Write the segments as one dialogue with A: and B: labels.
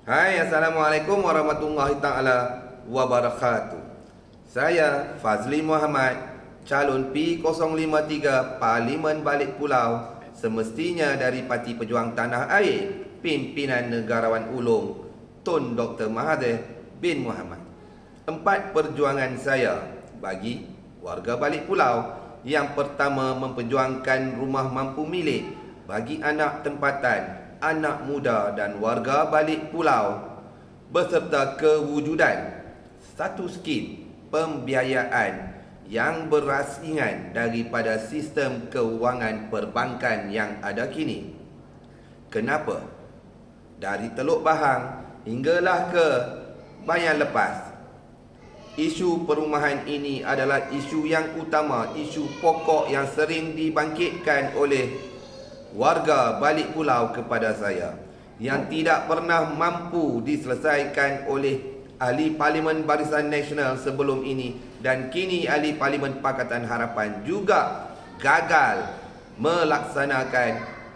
A: Hai, Assalamualaikum warahmatullahi ta'ala wabarakatuh. Saya Fazli Muhammad, calon P053 Parlimen Balik Pulau, semestinya dari Parti Pejuang Tanah Air, pimpinan Negarawan Ulung, Tun Dr. Mahathir bin Muhammad. 4 perjuangan saya bagi warga Balik Pulau. Yang pertama, memperjuangkan rumah mampu milik bagi anak tempatan, anak muda dan warga Balik Pulau, beserta kewujudan satu skim pembiayaan yang berasingan daripada sistem kewangan perbankan yang ada kini. Kenapa? Dari Teluk Bahang hinggalah ke Bayan Lepas, isu perumahan ini adalah isu yang utama, isu pokok yang sering dibangkitkan oleh warga Balik Pulau kepada saya, yang tidak pernah mampu diselesaikan oleh Ahli Parlimen Barisan Nasional sebelum ini, dan kini Ahli Parlimen Pakatan Harapan juga gagal melaksanakan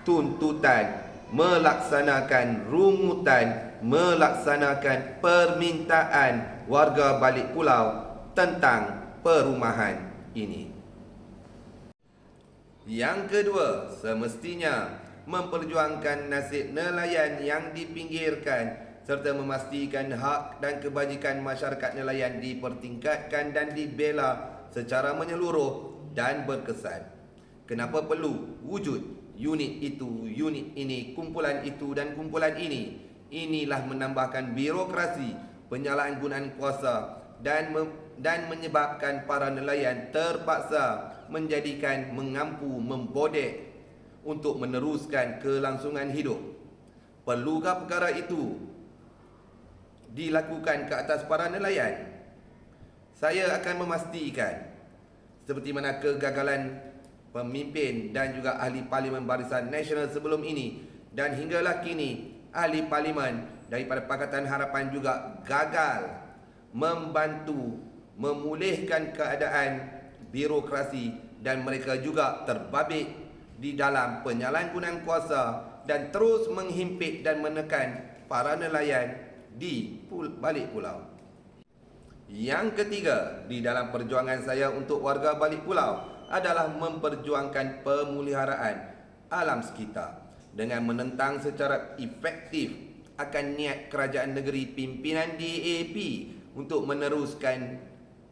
A: tuntutan, melaksanakan rungutan, melaksanakan permintaan warga Balik Pulau tentang perumahan ini. Yang kedua, semestinya memperjuangkan nasib nelayan yang dipinggirkan serta memastikan hak dan kebajikan masyarakat nelayan dipertingkatkan dan dibela secara menyeluruh dan berkesan. Kenapa perlu wujud unit itu, unit ini, kumpulan itu dan kumpulan ini? Inilah menambahkan birokrasi, penyalahgunaan kuasa dan menyebabkan para nelayan terpaksa menjadikan mengampu membodek untuk meneruskan kelangsungan hidup. Perlukah perkara itu dilakukan ke atas para nelayan? Saya akan memastikan, seperti mana kegagalan pemimpin dan juga Ahli Parlimen Barisan Nasional sebelum ini dan hinggalah kini, Ahli Parlimen daripada Pakatan Harapan juga gagal membantu memulihkan keadaan birokrasi, dan mereka juga terbabit di dalam penyalahgunaan kuasa dan terus menghimpit dan menekan para nelayan di Balik Pulau. Yang ketiga, di dalam perjuangan saya untuk warga Balik Pulau adalah memperjuangkan pemeliharaan alam sekitar dengan menentang secara efektif akan niat kerajaan negeri pimpinan DAP untuk meneruskan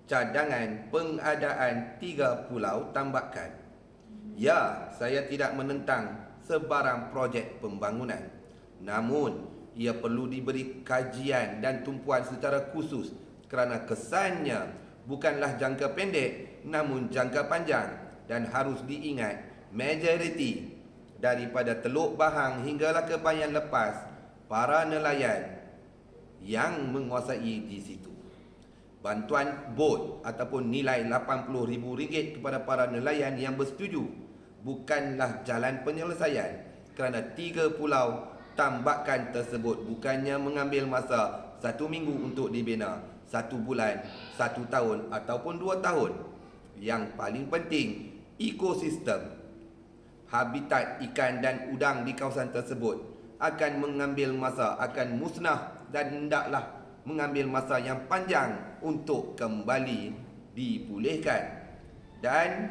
A: cadangan pengadaan 3 pulau tambakan. Ya, saya tidak menentang sebarang projek pembangunan, namun ia perlu diberi kajian dan tumpuan secara khusus kerana kesannya bukanlah jangka pendek namun jangka panjang, dan harus diingat majoriti daripada Teluk Bahang hinggalah ke Bayan Lepas para nelayan yang menguasai di situ. Bantuan bot ataupun nilai RM80,000 kepada para nelayan yang bersetuju bukanlah jalan penyelesaian, kerana 3 pulau tambakan tersebut bukannya mengambil masa 1 minggu untuk dibina, 1 bulan, 1 tahun ataupun 2 tahun. Yang paling penting, ekosistem, habitat ikan dan udang di kawasan tersebut akan mengambil masa, akan musnah, dan hendaklah mengambil masa yang panjang untuk kembali dipulihkan. Dan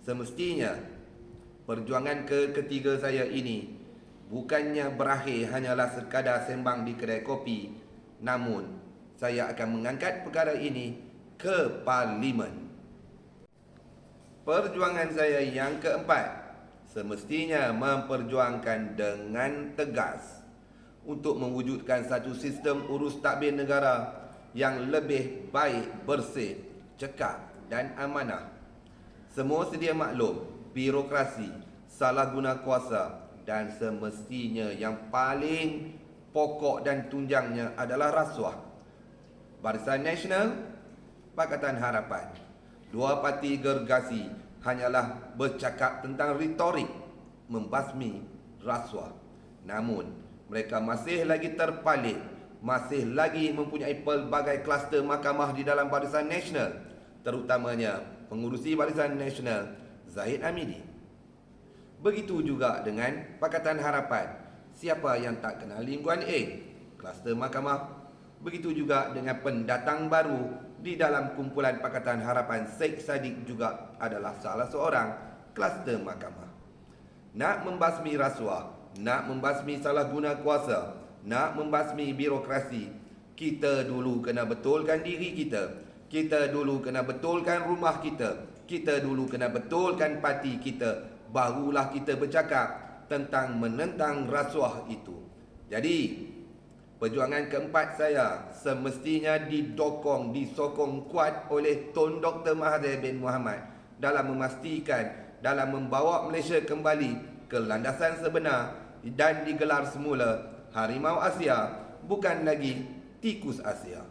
A: semestinya perjuangan ketiga saya ini bukannya berakhir hanyalah sekadar sembang di kedai kopi, namun saya akan mengangkat perkara ini ke Parlimen. Perjuangan saya yang keempat, semestinya memperjuangkan dengan tegas untuk mewujudkan satu sistem urus tadbir negara yang lebih baik, bersih, cekap dan amanah. Semua sedia maklum, birokrasi, salah guna kuasa, dan semestinya yang paling pokok dan tunjangnya adalah rasuah. Barisan Nasional, Pakatan Harapan, 2 parti gergasi hanyalah bercakap tentang retorik membasmi rasuah, namun mereka masih lagi terpalit, masih lagi mempunyai pelbagai kluster mahkamah di dalam Barisan Nasional, terutamanya pengurusi Barisan Nasional Zahid Hamidi. Begitu juga dengan Pakatan Harapan. Siapa yang tak kenal Lim Guan Eng? kluster mahkamah. Begitu juga dengan pendatang baru di dalam kumpulan Pakatan Harapan, Sheikh Sadiq juga adalah salah seorang kluster mahkamah. Nak membasmi rasuah, nak membasmi salah guna kuasa, nak membasmi birokrasi, kita dulu kena betulkan diri kita. Kita dulu kena betulkan rumah kita. Kita dulu kena betulkan parti kita. Barulah kita bercakap tentang menentang rasuah itu. Jadi, perjuangan keempat saya semestinya didokong, disokong kuat oleh Tun Dr. Mahathir bin Mohamad dalam memastikan, dalam membawa Malaysia kembali ke landasan sebenar dan digelar semula Harimau Asia, bukan lagi tikus Asia.